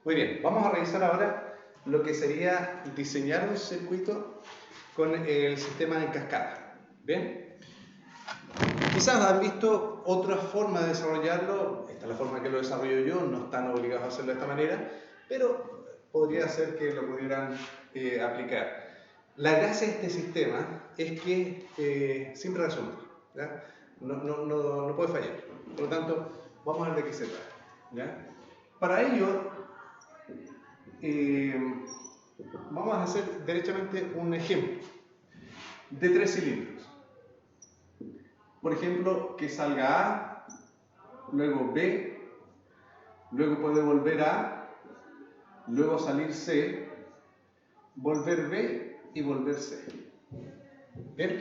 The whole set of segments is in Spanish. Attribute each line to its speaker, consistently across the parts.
Speaker 1: Muy bien, vamos a revisar ahora lo que sería diseñar un circuito con el sistema en cascada. Bien, quizás han visto otra forma de desarrollarlo. Esta es la forma que lo desarrollo yo, no están obligados a hacerlo de esta manera, pero podría ser que lo pudieran aplicar. La gracia de este sistema es que siempre resulta, ¿ya? No puede fallar. Por lo tanto, vamos a ver de qué se trata, ¿ya? Para ello, vamos a hacer derechamente un ejemplo de 3 cilindros. Por ejemplo, que salga A, luego B, luego puede volver A, luego salir C, volver B y volver C. ¿Bien?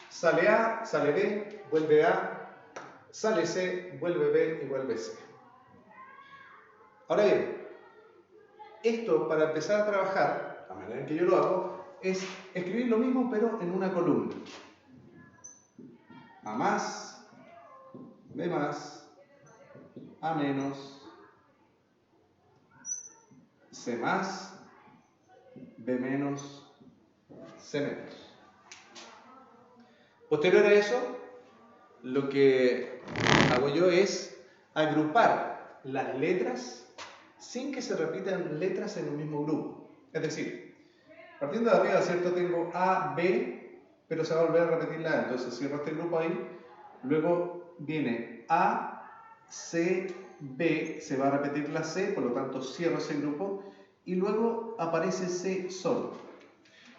Speaker 1: Sale A, sale B, vuelve A, sale C, vuelve B y vuelve C. Ahora bien, esto para empezar a trabajar, la manera en que yo lo hago, es escribir lo mismo pero en una columna. A más, B más, A menos, C más, B menos, C menos. Posterior a eso, lo que hago yo es agrupar las letras sin que se repitan letras en un mismo grupo. Es decir, partiendo de arriba, ¿cierto? Tengo A, B, pero se va a volver a repetir la A. Entonces cierro este grupo ahí. Luego viene A, C, B, se va a repetir la C, por lo tanto cierro ese grupo. Y luego aparece C solo.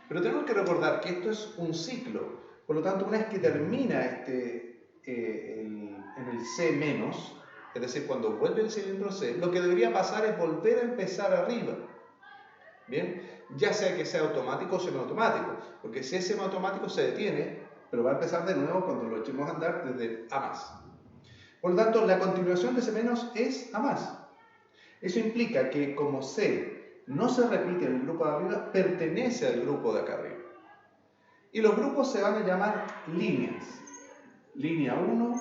Speaker 1: Pero tenemos que recordar que esto es un ciclo. Por lo tanto, una vez que termina en el C menos, es decir, cuando vuelve el cilindro C, lo que debería pasar es volver a empezar arriba. Bien, ya sea que sea automático o semiautomático, porque si es semiautomático se detiene, pero va a empezar de nuevo cuando lo echemos a andar desde A más. Por lo tanto, la continuación de C menos es A más. Eso implica que como C no se repite en el grupo de arriba, pertenece al grupo de acá arriba. Y los grupos se van a llamar líneas. Línea 1,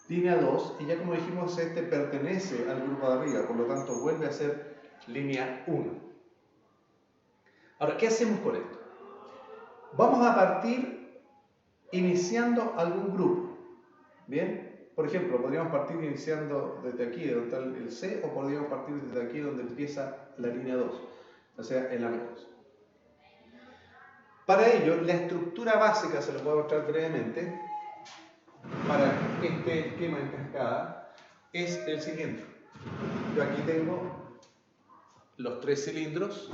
Speaker 1: línea 2, y ya como dijimos, este pertenece al grupo de arriba, por lo tanto vuelve a ser línea 1. Ahora, ¿qué hacemos con esto? Vamos a partir iniciando algún grupo. ¿Bien? Por ejemplo, podríamos partir iniciando desde aquí, donde está el C, o podríamos partir desde aquí, donde empieza la línea 2, o sea, en la menos. Para ello, la estructura básica, se lo voy a mostrar brevemente, para este esquema en cascada, es el siguiente. Yo aquí tengo los 3 cilindros,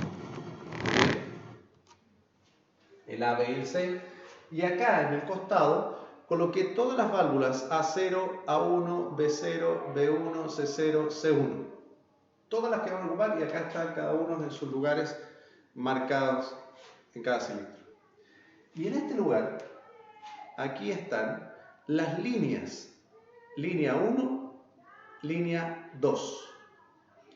Speaker 1: el A, B y el C, y acá en el costado coloqué todas las válvulas A0, A1, B0, B1, C0, C1. Todas las que van a ocupar, y acá están cada uno en sus lugares marcados en cada cilindro. Y en este lugar, aquí están las líneas. Línea 1, línea 2.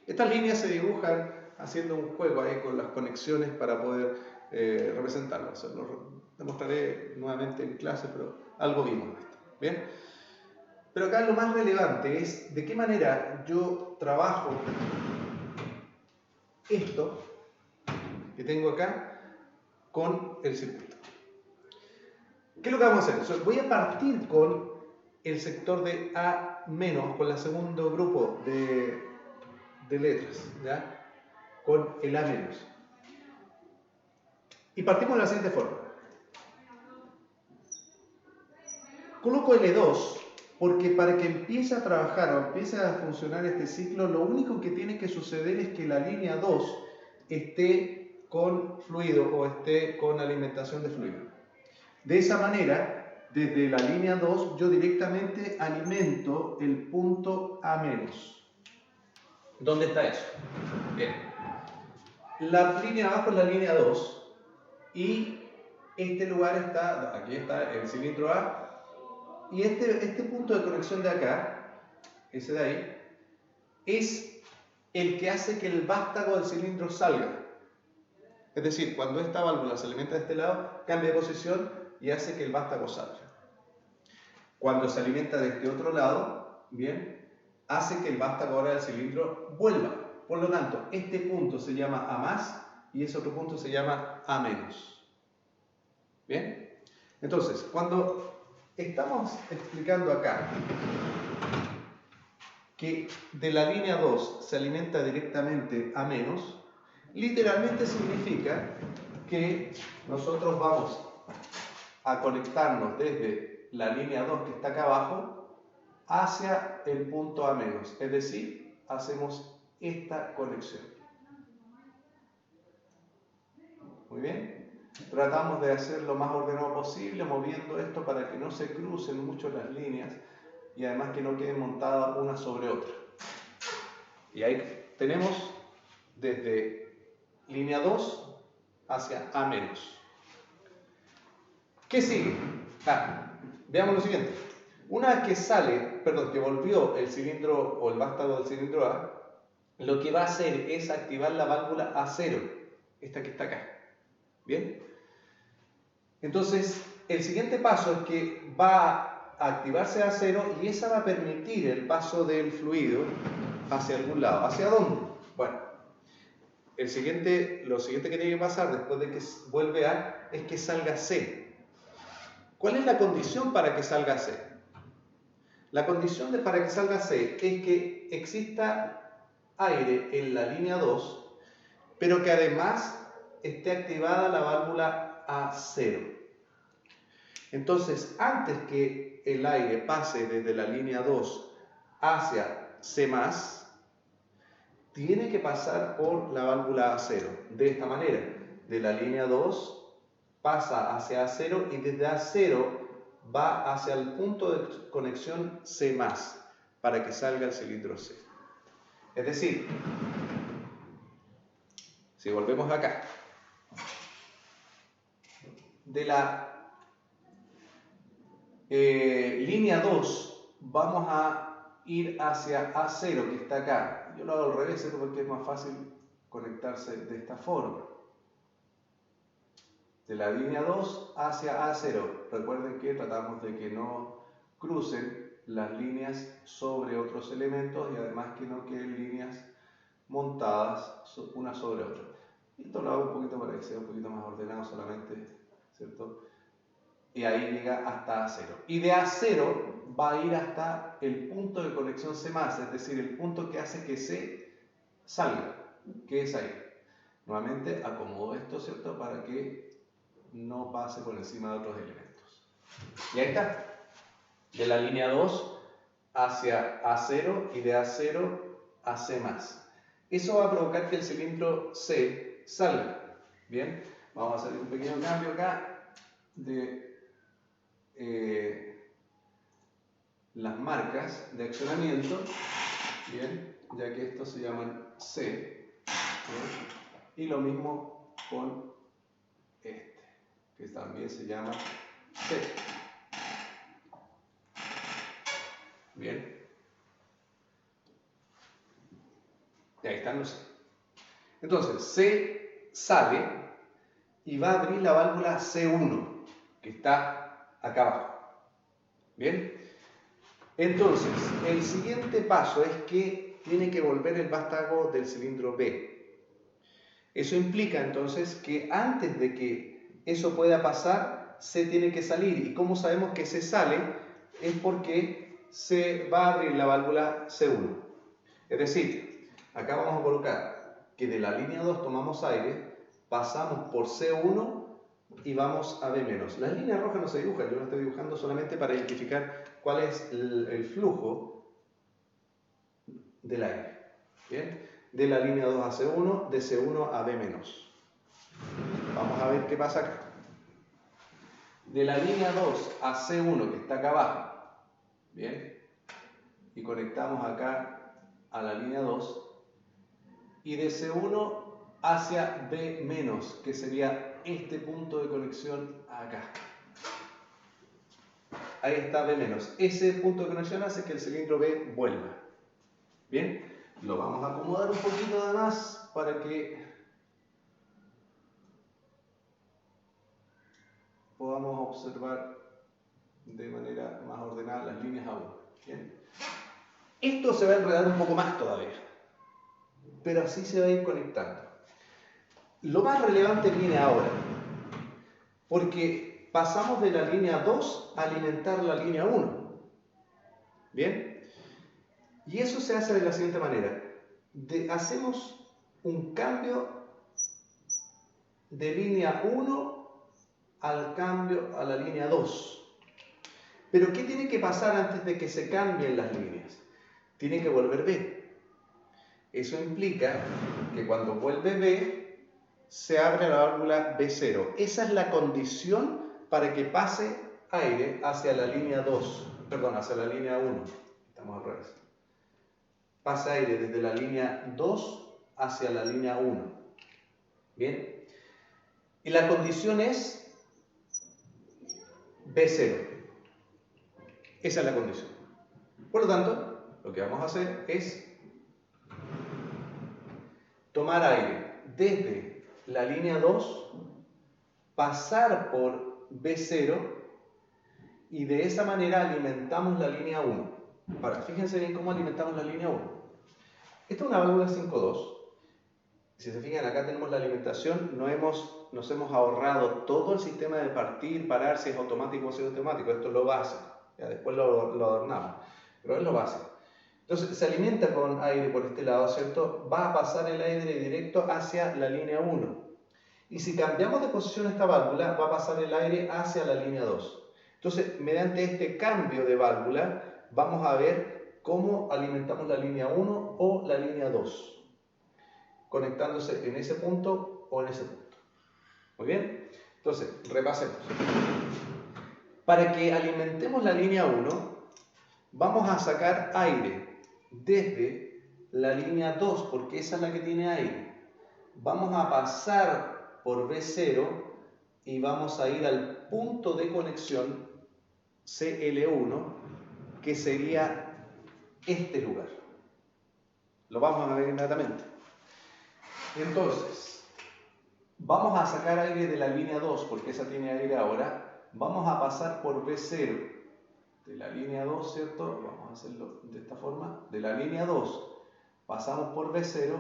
Speaker 1: Estas líneas se dibujan haciendo un juego ahí con las conexiones para poder representarlas. Lo demostraré nuevamente en clase, pero algo vimos de esto. ¿Bien? Pero acá lo más relevante es de qué manera yo trabajo esto que tengo acá con el circuito. ¿Qué es lo que vamos a hacer? Voy a partir con el sector de A menos, con el segundo grupo de letras, ¿ya? Con el A menos. Y partimos de la siguiente forma. Coloco L2 porque para que empiece a trabajar o empiece a funcionar este ciclo, lo único que tiene que suceder es que la línea 2 esté con fluido o esté con alimentación de fluido. De esa manera, desde la línea 2, yo directamente alimento el punto A menos. ¿Dónde está eso? Bien. La línea abajo es la línea 2 y este lugar está, aquí está el cilindro A, y este punto de conexión de acá, ese de ahí, es el que hace que el vástago del cilindro salga. Es decir, cuando esta válvula se alimenta de este lado, cambia de posición y hace que el vástago salga. Cuando se alimenta de este otro lado, bien, hace que el vástago ahora del cilindro vuelva. Por lo tanto, este punto se llama A más y ese otro punto se llama A menos. ¿Bien? Entonces, cuando estamos explicando acá que de la línea 2 se alimenta directamente A menos, literalmente significa que nosotros vamos a conectarnos desde la línea 2 que está acá abajo hacia el punto A menos, es decir, hacemos esta conexión. Muy bien, tratamos de hacer lo más ordenado posible, moviendo esto para que no se crucen mucho las líneas y además que no queden montadas una sobre otra. Y ahí tenemos desde línea 2 hacia A menos. ¿Qué sigue? Veamos lo siguiente. Una vez que sale, que volvió el cilindro o el vástago del cilindro A, lo que va a hacer es activar la válvula A0, esta que está acá. ¿Bien? Entonces, el siguiente paso es que va a activarse A0 y esa va a permitir el paso del fluido hacia algún lado. ¿Hacia dónde? Bueno, lo siguiente que tiene que pasar después de que vuelve A es que salga C. ¿Cuál es la condición para que salga C? La condición para que salga C es que exista aire en la línea 2, pero que además esté activada la válvula A0. Entonces, antes que el aire pase desde la línea 2 hacia C+, tiene que pasar por la válvula A0. De esta manera, de la línea 2 pasa hacia A0 y desde A0 va hacia el punto de conexión C+, para que salga el cilindro C. Es decir, si volvemos acá, de la línea 2 vamos a ir hacia A0 que está acá. Yo lo hago al revés porque es más fácil conectarse de esta forma. De la línea 2 hacia A0. Recuerden que tratamos de que no crucen las líneas sobre otros elementos y además que no queden líneas montadas una sobre otra. Esto lo hago un poquito para que sea un poquito más ordenado solamente, ¿cierto? Y ahí llega hasta A0. Y de A0 va a ir hasta el punto de conexión C+, es decir, el punto que hace que C salga, que es ahí. Nuevamente acomodo esto, ¿cierto? Para que no pase por encima de otros elementos. Y ahí está. De la línea 2 hacia A0 y de A0 a C+. Eso va a provocar que el cilindro C salga. Bien, vamos a hacer un pequeño cambio acá de las marcas de accionamiento. Bien, ya que estos se llaman C. ¿Bien? Y lo mismo con este, que también se llama C. Bien. Y ahí están los C. Entonces, C sale y va a abrir la válvula C1, que está acá abajo. Bien. Entonces, el siguiente paso es que tiene que volver el vástago del cilindro B. Eso implica entonces que antes de que eso pueda pasar, C tiene que salir. ¿Y cómo sabemos que C sale? Es porque se va a abrir la válvula C1. Es decir, acá vamos a colocar que de la línea 2 tomamos aire, pasamos por C1 y vamos a B-. Las líneas rojas no se dibujan, yo las estoy dibujando solamente para identificar cuál es el flujo del aire. ¿Bien? De la línea 2 a C1, de C1 a B-. Vamos a ver qué pasa acá. De la línea 2 a C1, que está acá abajo, ¿bien? Y conectamos acá a la línea 2, y de C1 hacia B-, que sería este punto de conexión acá. Ahí está B-. Ese punto de conexión hace que el cilindro B vuelva. Bien, lo vamos a acomodar un poquito además para que podamos observar de manera más ordenada las líneas aún. Bien. Esto se va a enredar un poco más todavía. pero así se va a ir conectando. Lo más relevante viene ahora, porque pasamos de la línea 2 a alimentar la línea 1. ¿Bien? Y eso se hace de la siguiente manera. Hacemos un cambio de línea 1 al cambio a la línea 2. Pero ¿qué tiene que pasar antes de que se cambien las líneas? Tiene que volver B. Eso implica que cuando vuelve B, se abre la válvula B0. Esa es la condición para que pase aire hacia la línea 2, perdón, hacia la línea 1. Estamos al revés. Pasa aire desde la línea 2 hacia la línea 1. ¿Bien? Y la condición es B0. Esa es la condición. Por lo tanto, lo que vamos a hacer es tomar aire desde la línea 2, pasar por B0 y de esa manera alimentamos la línea 1. Ahora, fíjense bien cómo alimentamos la línea 1. Esta es una válvula 5.2. Si se fijan, acá tenemos la alimentación, nos hemos ahorrado todo el sistema de partir, parar, si es automático o si es automático. Esto es lo básico. Ya después lo adornamos, pero es lo básico. Entonces se alimenta con aire por este lado, ¿cierto? Va a pasar el aire directo hacia la línea 1. Y si cambiamos de posición esta válvula, va a pasar el aire hacia la línea 2. Entonces, mediante este cambio de válvula, vamos a ver cómo alimentamos la línea 1 o la línea 2, conectándose en ese punto o en ese punto. ¿Muy bien? Entonces, repasemos. Para que alimentemos la línea 1, vamos a sacar aire desde la línea 2, porque esa es la que tiene aire. Vamos a pasar por B0 y vamos a ir al punto de conexión CL1, que sería este lugar. Lo vamos a ver inmediatamente. Entonces, vamos a sacar aire de la línea 2, porque esa tiene aire ahora. Vamos a pasar por B0 de la línea 2, ¿cierto? Vamos a hacerlo de esta forma. De la línea 2 pasamos por B0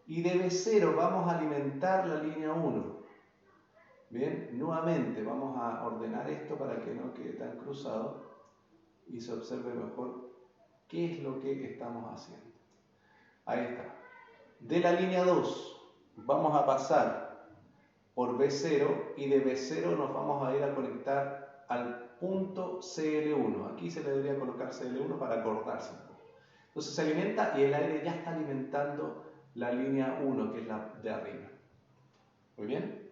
Speaker 1: y de B0 vamos a alimentar la línea 1. Bien, nuevamente vamos a ordenar esto para que no quede tan cruzado y se observe mejor qué es lo que estamos haciendo. Ahí está. De la línea 2 vamos a pasar por B0 y de B0 nos vamos a ir a conectar al punto CL1. Aquí se le debería colocar CL1 para acordarse un poco. Entonces se alimenta y el aire ya está alimentando la línea 1, que es la de arriba. Muy bien.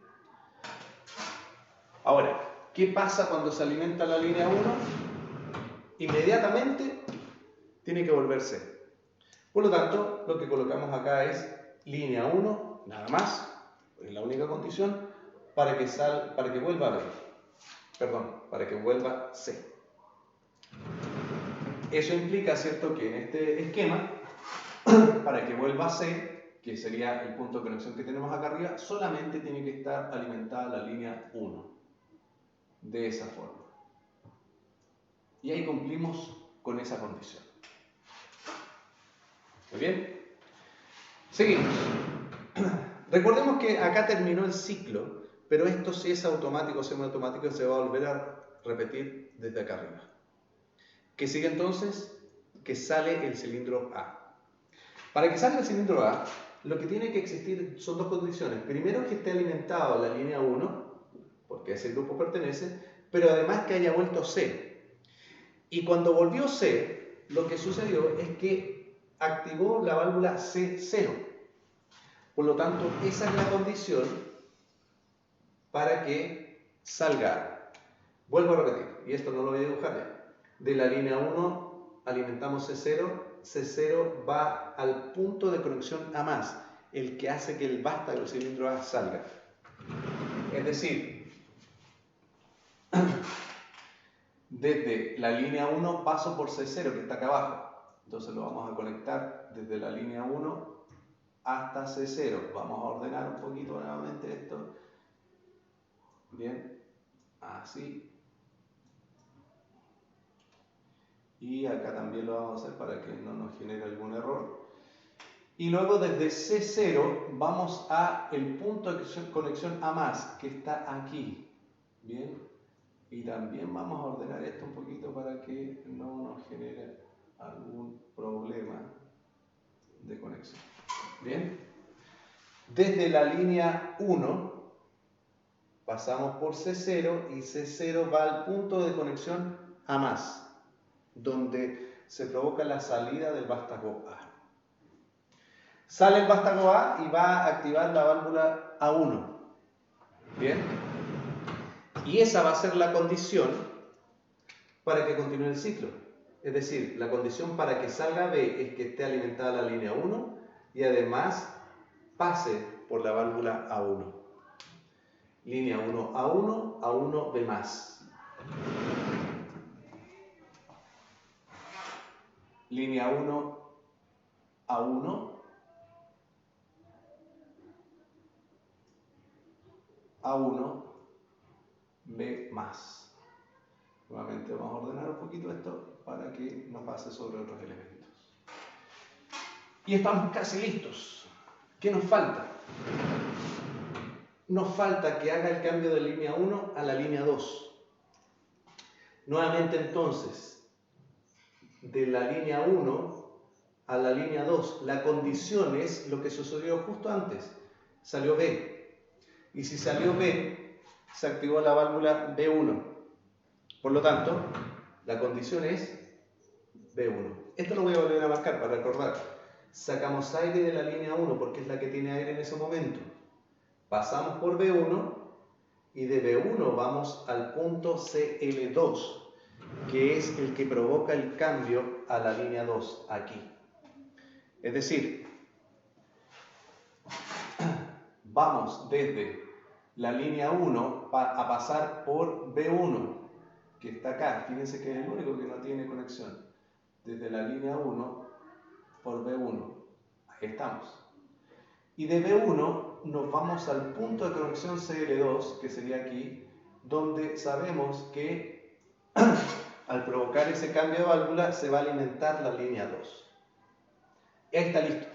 Speaker 1: Ahora, ¿qué pasa cuando se alimenta la línea 1? Inmediatamente tiene que volverse. Por lo tanto, lo que colocamos acá es línea 1, nada más, es la única condición, para que vuelva a B. Perdón, para que vuelva C. Eso implica, ¿cierto?, que en este esquema, para que vuelva C, que sería el punto de conexión que tenemos acá arriba, solamente tiene que estar alimentada la línea 1. De esa forma. Y ahí cumplimos con esa condición. Muy bien. Seguimos. Recordemos que acá terminó el ciclo, pero esto si es automático o semiautomático se va a volver a repetir desde acá arriba. ¿Qué sigue entonces? Que sale el cilindro A. Para que salga el cilindro A, lo que tiene que existir son dos condiciones. Primero, que esté alimentado la línea 1, porque a ese grupo pertenece, pero además que haya vuelto C. Y cuando volvió C, lo que sucedió es que activó la válvula C0. Por lo tanto, esa es la condición para que salga. Vuelvo a repetir, y esto no lo voy a dibujar ya. De la línea 1 alimentamos C0, C0 va al punto de conexión A+, el que hace que el vástago del cilindro A salga. Es decir, desde la línea 1 paso por C0, que está acá abajo. Entonces lo vamos a conectar desde la línea 1 hasta C0. Vamos a ordenar un poquito nuevamente esto. Bien, así. Y acá también lo vamos a hacer para que no nos genere algún error. Y luego desde C0 vamos a el punto de conexión A+, que está aquí. Bien. Y también vamos a ordenar esto un poquito para que no nos genere algún problema de conexión. Bien. Desde la línea 1 pasamos por C0 y C0 va al punto de conexión A+, donde se provoca la salida del vástago A. Sale el vástago A y va a activar la válvula A1. Bien. Y esa va a ser la condición para que continúe el ciclo. Es decir, la condición para que salga B es que esté alimentada la línea 1 y además pase por la válvula A1. Línea 1 A1, A1 B+. Línea 1 A1, A1 B+. Nuevamente vamos a ordenar un poquito esto para que no pase sobre otros elementos. Y estamos casi listos. ¿Qué nos falta? Nos falta que haga el cambio de línea 1 a la línea 2. Nuevamente entonces, de la línea 1 a la línea 2, la condición es lo que sucedió justo antes. Salió B. Y si salió B, se activó la válvula B1. Por lo tanto, la condición es B1. Esto lo voy a volver a marcar para recordar. Sacamos aire de la línea 1 porque es la que tiene aire en ese momento. Pasamos por B1 y de B1 vamos al punto CL2, que es el que provoca el cambio a la línea 2, aquí. Es decir, vamos desde la línea 1 a pasar por B1, que está acá. Fíjense que es el único que no tiene conexión. Desde la línea 1 por B1. Ahí estamos. Y de B1 nos vamos al punto de conexión CL2, que sería aquí, donde sabemos que al provocar ese cambio de válvula se va a alimentar la línea 2. Ahí está listo.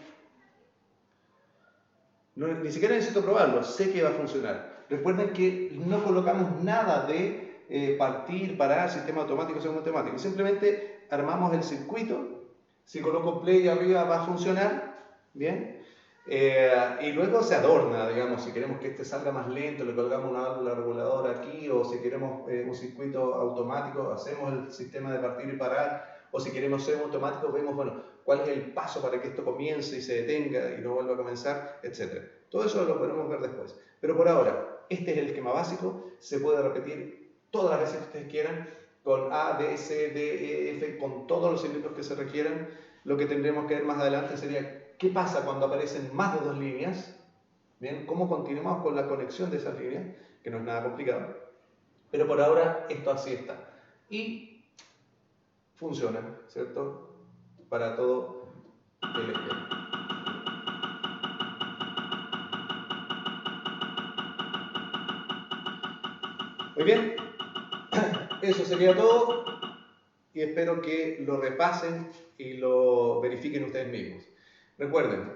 Speaker 1: No, ni siquiera necesito probarlo, sé que va a funcionar. Recuerden que no colocamos nada de partir, parar, sistema automático, sistema automático. Simplemente armamos el circuito. Si coloco play arriba va a funcionar. Bien. Y luego se adorna, digamos, si queremos que este salga más lento, le colgamos una válvula reguladora aquí, o si queremos un circuito automático, hacemos el sistema de partir y parar, o si queremos ser automático, vemos, bueno, cuál es el paso para que esto comience y se detenga y no vuelva a comenzar, etc. Todo eso lo podemos ver después. Pero por ahora, este es el esquema básico, se puede repetir todas las veces que ustedes quieran, con A, B, C, D, E, F, con todos los cilindros que se requieran. Lo que tendremos que ver más adelante sería qué pasa cuando aparecen más de dos líneas. Bien, cómo continuamos con la conexión de esas líneas, que no es nada complicado. Pero por ahora esto así está. Y funciona, ¿cierto? Para todo el esquema. Muy bien, eso sería todo y espero que lo repasen y lo verifiquen ustedes mismos. Recuerden,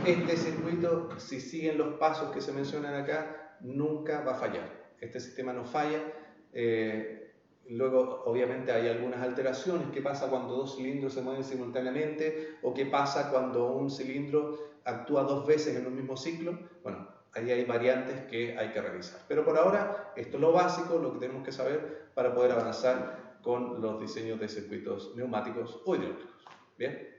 Speaker 1: este circuito, si siguen los pasos que se mencionan acá, nunca va a fallar. Este sistema no falla. Luego, obviamente, hay algunas alteraciones. ¿Qué pasa cuando dos cilindros se mueven simultáneamente? ¿O qué pasa cuando un cilindro actúa dos veces en un mismo ciclo? Bueno, ahí hay variantes que hay que revisar. Pero por ahora, esto es lo básico, lo que tenemos que saber para poder avanzar con los diseños de circuitos neumáticos o hidráulicos. ¿Bien?